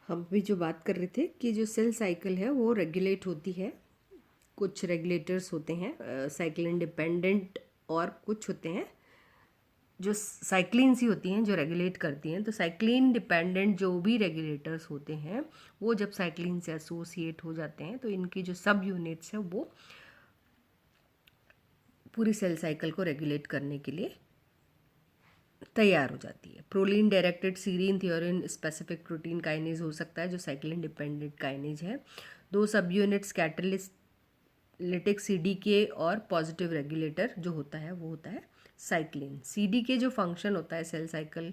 हम अभी जो बात कर रहे थे कि जो सेल साइकिल है वो रेगुलेट होती है। कुछ रेगुलेटर्स होते हैं साइक्लिन डिपेंडेंट, और कुछ होते हैं जो साइक्लिन्स ही होती हैं जो रेगुलेट करती हैं। तो साइक्लिन डिपेंडेंट जो भी रेगुलेटर्स होते हैं वो जब साइक्लिन से एसोसिएट हो जाते हैं तो इनकी जो सब यूनिट्स है वो पूरी सेल साइकिल को रेगुलेट करने के लिए तैयार हो जाती है। Proline directed serine threonine specific protein kinase हो सकता है जो साइक्लिन डिपेंडेंट काइनेज है। दो सब यूनिट्स कैटालिटिक सीडीके और पॉजिटिव रेगुलेटर जो होता है वो होता है साइक्लिन। सीडीके जो फंक्शन होता है सेल साइकिल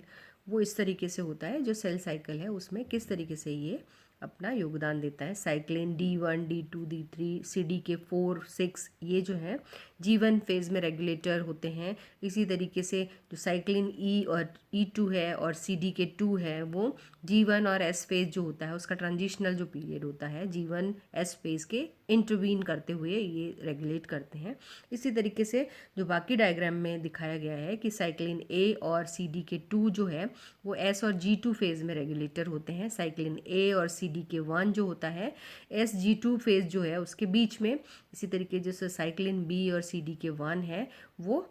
वो इस तरीके से होता है, जो सेल साइकिल है उसमें किस तरीके से ये अपना योगदान देता है। Cyclin D1 D2 D3 CDK 4 6 ये जो है G1 फेज में रेगुलेटर होते हैं। इसी तरीके से जो साइक्लिन E और E2 है और CDK2 है वो G1 और S फेज जो होता है उसका ट्रांजिशनल जो पीरियड होता है G1 S फेज के इंटरवीन करते हुए ये रेगुलेट करते हैं। इसी तरीके से जो बाकी डायग्राम में दिखाया गया है कि साइक्लिन A और CDK2 जो है वो S और G2 फेज में रेगुलेटर होते हैं। साइक्लिन A और CDK1 जो होता है SG2 फेज जो है उसके बीच में। इसी तरीके जैसे साइक्लिन B और CDK1 है वो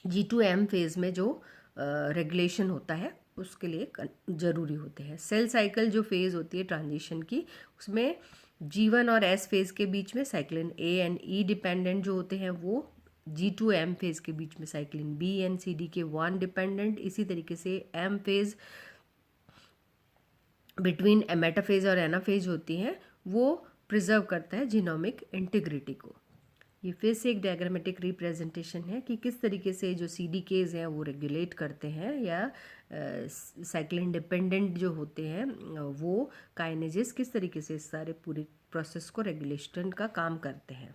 G2M फेज में जो रेगुलेशन होता है उसके लिए ज़रूरी होते हैं। सेल साइकिल जो फेज़ होती है ट्रांजिशन की उसमें G1 और S फेज़ के बीच में cyclin A and E dependent जो होते हैं वो G2M फेज़ के बीच में cyclin B and CDK1 dependent. इसी तरीके से M फेज़ बिटवीन मेटाफेज और एनाफेज होती है वो प्रिजर्व करता है जीनोमिक इंटीग्रिटी को। ये फिर से एक डायग्रामेटिक रिप्रेजेंटेशन है कि किस तरीके से जो CDKs हैं वो रेगुलेट करते हैं या साइक्लिन डिपेंडेंट जो होते हैं वो काइनेजेस किस तरीके से इस सारे पूरी प्रोसेस को रेगुलेशन का काम करते हैं।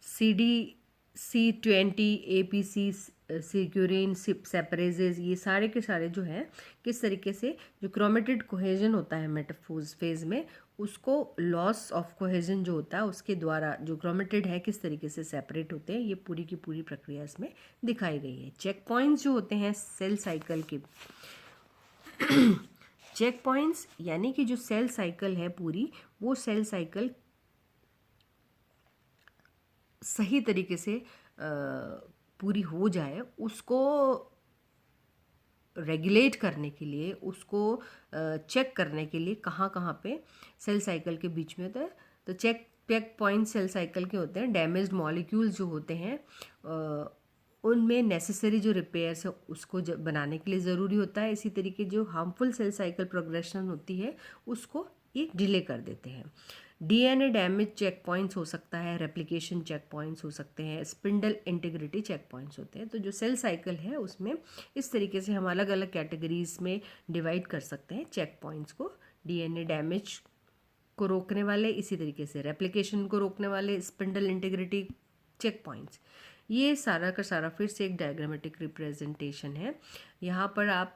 CD C20 APC सिक्यूरिन सेपरेजेज ये सारे के सारे जो है किस तरीके से जो क्रोमेटिड कोहेजन होता है मेटाफोज फेज में उसको लॉस ऑफ कोहेजन जो होता है उसके द्वारा जो क्रोमेटिड है किस तरीके से सेपरेट होते हैं ये पूरी की पूरी प्रक्रिया इसमें दिखाई गई है। चेक पॉइंट्स जो होते हैं सेल साइकिल के चेक पॉइंट्स यानी कि जो सेल साइकिल है पूरी वो सेल साइकिल सही तरीके से पूरी हो जाए उसको रेगुलेट करने के लिए उसको चेक करने के लिए कहाँ कहाँ पे सेल साइकिल के बीच में होता है। तो चेक पॉइंट सेल साइकिल के होते हैं। डैमेज्ड मॉलिक्यूल्स जो होते हैं उनमें नेसेसरी जो रिपेयर्स है उसको बनाने के लिए ज़रूरी होता है। इसी तरीके जो हार्मफुल सेल साइकिल प्रोग्रेशन होती है उसको ये डिले कर देते हैं। DNA डैमेज चेक पॉइंट्स हो सकता है, रेप्लिकेशन चेक पॉइंट्स हो सकते हैं, स्पिंडल इंटीग्रिटी चेक पॉइंट्स होते हैं। तो जो सेल साइकिल है उसमें इस तरीके से हम अलग अलग कैटेगरीज में डिवाइड कर सकते हैं चेक पॉइंट्स को। DNA डैमेज को रोकने वाले, इसी तरीके से रेप्लिकेशन को रोकने वाले स्पिंडल इंटीग्रिटी चेक पॉइंट्स। ये सारा का सारा फिर से एक डायग्रामेटिक रिप्रेजेंटेशन है। यहाँ पर आप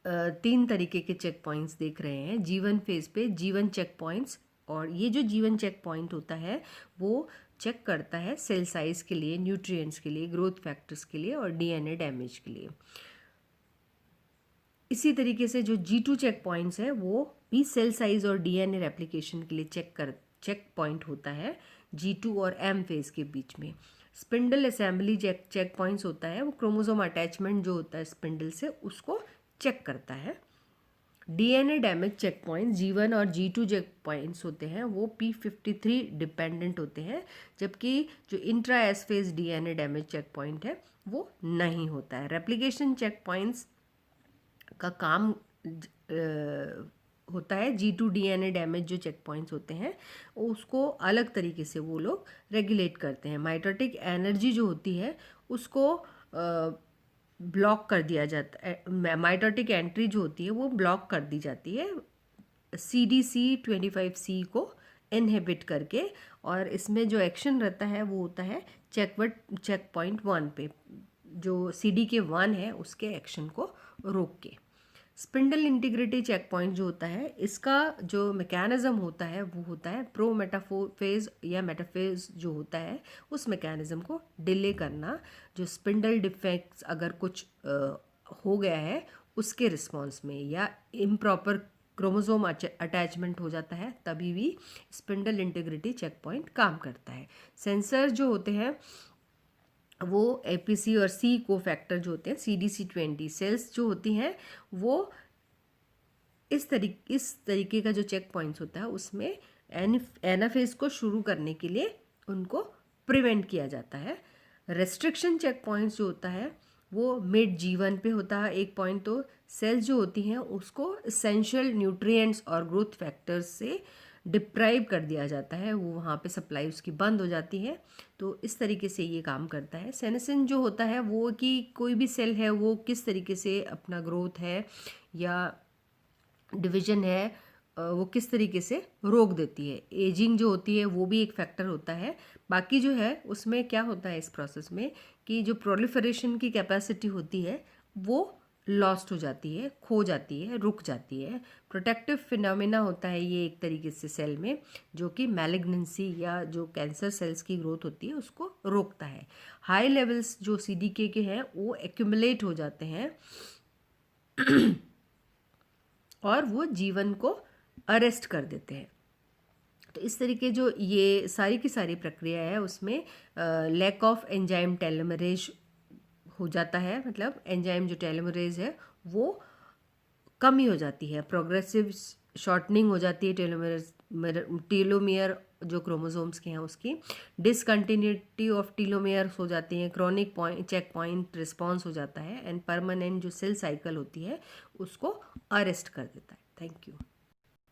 तीन तरीके के चेक पॉइंट्स देख रहे हैं। G1 फेज पे G1 चेक पॉइंट्स, और ये जो G1 चेक पॉइंट होता है वो चेक करता है सेल साइज के लिए, न्यूट्रिएंट्स के लिए, ग्रोथ फैक्टर्स के लिए और DNA डैमेज के लिए। इसी तरीके से जो G2 चेक पॉइंट्स है वो भी सेल साइज और DNA रेप्लिकेशन के लिए चेक पॉइंट होता है G2 और M फेज के बीच में। स्पिंडल असेंबली चेक पॉइंट्स होता है वो क्रोमोसोम अटैचमेंट जो होता है स्पिंडल से उसको चेक करता है। DNA damage check point G1 और G2 चेक पॉइंट्स होते हैं वो P53 डिपेंडेंट होते हैं, जबकि जो intra S phase DNA damage check point है वो नहीं होता है। रेप्लिकेशन चेक पॉइंट्स का काम होता है G2 DNA डैमेज जो चेक पॉइंट्स होते हैं उसको अलग तरीके से वो लोग रेगुलेट करते हैं। माइटोटिक एनर्जी जो होती है उसको ब्लॉक कर दिया जाता है। माइटोटिक एंट्री जो होती है वो ब्लॉक कर दी जाती है CDC25C को इनहिबिट करके, और इसमें जो एक्शन रहता है वो होता है चेक पॉइंट 1 पे जो CDK1 है उसके एक्शन को रोक के। स्पिंडल इंटीग्रिटी चेक पॉइंट जो होता है, इसका जो मैकेनिज्म होता है वो होता है प्रो मेटाफेज या मेटाफेज जो होता है उस मैकेनिज्म को डिले करना। जो स्पिंडल डिफेक्ट्स अगर कुछ हो गया है उसके रिस्पॉन्स में, या इम्प्रॉपर क्रोमोसोम अटैचमेंट हो जाता है, तभी भी स्पिंडल इंटीग्रिटी चेक पॉइंट काम करता है। सेंसर जो होते हैं वो एपीसी और सी को फैक्टर जो होते हैं CDC20 सेल्स जो होती हैं वो इस तरीके का जो चेक पॉइंट्स होता है उसमें एनाफेज को शुरू करने के लिए उनको प्रिवेंट किया जाता है। रेस्ट्रिक्शन चेक पॉइंट्स जो होता है वो मिड G1 पे होता है एक पॉइंट। तो सेल्स जो होती हैं उसको एसेंशियल न्यूट्रिएंट्स और ग्रोथ फैक्टर्स से डिप्राइव कर दिया जाता है, वो वहाँ पे सप्लाई उसकी बंद हो जाती है। तो इस तरीके से ये काम करता है। सेनेसिन जो होता है वो कि कोई भी सेल है वो किस तरीके से अपना ग्रोथ है या डिवीजन है वो किस तरीके से रोक देती है। एजिंग जो होती है वो भी एक फैक्टर होता है। बाकी जो है उसमें क्या होता है इस प्रोसेस में कि जो प्रोलिफरेशन की कैपेसिटी होती है वो लॉस्ट हो जाती है, खो जाती है, रुक जाती है। प्रोटेक्टिव फिनोमेना होता है ये एक तरीके से सेल में, जो कि मैलिग्नेंसी या जो कैंसर सेल्स की ग्रोथ होती है उसको रोकता है। हाई लेवल्स जो CDK के हैं वो एक्यूमुलेट हो जाते हैं और वो जीवन को अरेस्ट कर देते हैं। तो इस तरीके जो ये सारी की सारी प्रक्रिया है उसमें लैक ऑफ एंजाइम टेलोमरेज हो जाता है, मतलब एंजाइम जो टेलोमरेज है वो कमी हो जाती है, प्रोग्रेसिव शॉर्टनिंग हो जाती है टेलोमियर जो क्रोमोसोम्स के हैं उसकी, डिसकंटिन्यूटी ऑफ टीलोमियर्स हो जाती हैं, chronic point check point response हो जाता है, एंड परमानेंट जो सेल साइकिल होती है उसको अरेस्ट कर देता है। Thank you.